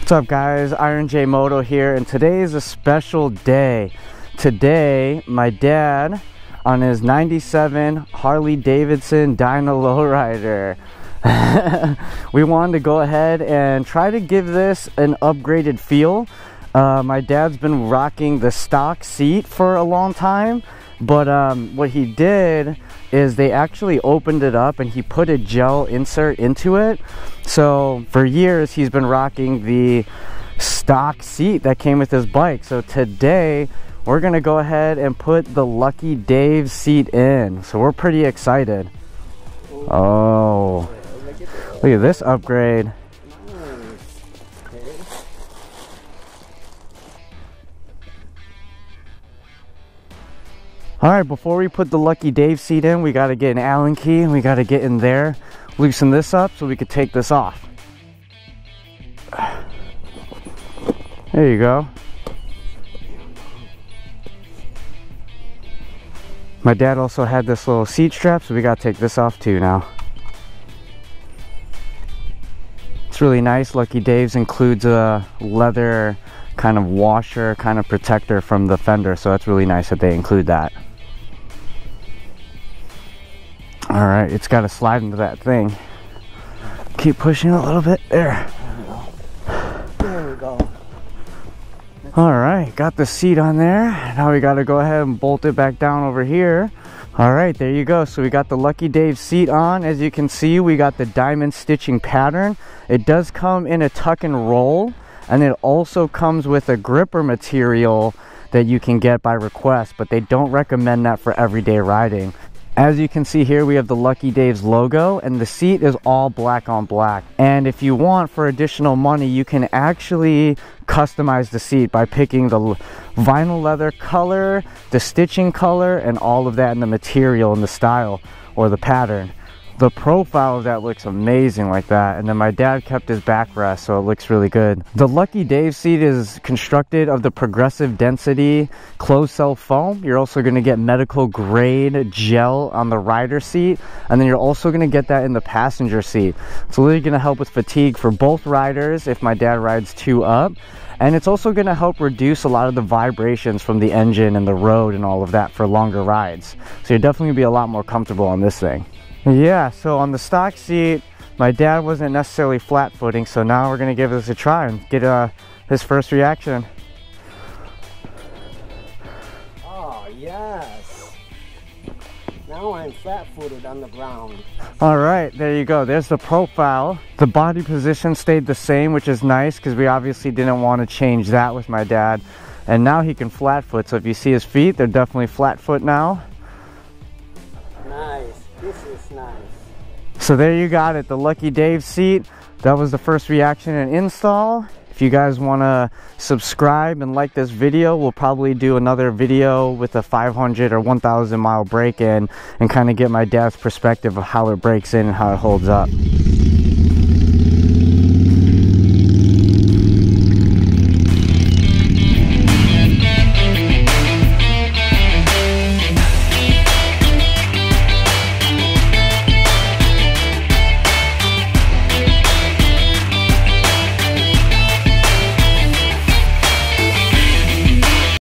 What's up guys, Iron J Moto here, and today is a special day. Today my dad on his 97 Harley Davidson Dyna lowrider, we wanted to go ahead and try to give this an upgraded feel. My dad's been rocking the stock seat for a long time, but what he did is they actually opened it up and he put a gel insert into it. So for years he's been rocking the stock seat that came with his bike. So today we're gonna go ahead and put the Lucky Dave seat in. So we're pretty excited. Oh, look at this upgrade. Alright, before we put the Lucky Dave seat in, we got to get an Allen key and we got to get in there, loosen this up so we could take this off. There you go. My dad also had this little seat strap, so we got to take this off too now. It's really nice. Lucky Dave's includes a leather kind of washer, kind of protector from the fender, so that's really nice that they include that. All right, it's got to slide into that thing. Keep pushing a little bit. There. There we go. All right, got the seat on there. Now we got to go ahead and bolt it back down over here. All right, there you go. So we got the Lucky Dave seat on. As you can see, we got the diamond stitching pattern. It does come in a tuck and roll, and it also comes with a gripper material that you can get by request, but they don't recommend that for everyday riding. As you can see here, we have the Lucky Dave's logo, and the seat is all black on black. And if you want, for additional money, you can actually customize the seat by picking the vinyl leather color, the stitching color, and all of that in the material and the style or the pattern. The profile of that looks amazing like that, and then my dad kept his backrest, so it looks really good. The Lucky Dave seat is constructed of the progressive density closed cell foam. You're also going to get medical grade gel on the rider seat, and then you're also going to get that in the passenger seat. It's really going to help with fatigue for both riders if my dad rides two up, and it's also going to help reduce a lot of the vibrations from the engine and the road and all of that for longer rides. So you're definitely going to be a lot more comfortable on this thing. Yeah, so on the stock seat, my dad wasn't necessarily flat footing, so now we're going to give this a try and get his first reaction. Oh, yes. Now I'm flat-footed on the ground. Alright, there you go. There's the profile. The body position stayed the same, which is nice because we obviously didn't want to change that with my dad. And now he can flat foot, so if you see his feet, they're definitely flat foot now. Nice. This is nice. So there you got it, the Lucky Dave seat. That was the first reaction and install. If you guys want to subscribe and like this video, we'll probably do another video with a 500 or 1,000 mile break-in and kind of get my dad's perspective of how it breaks in and how it holds up.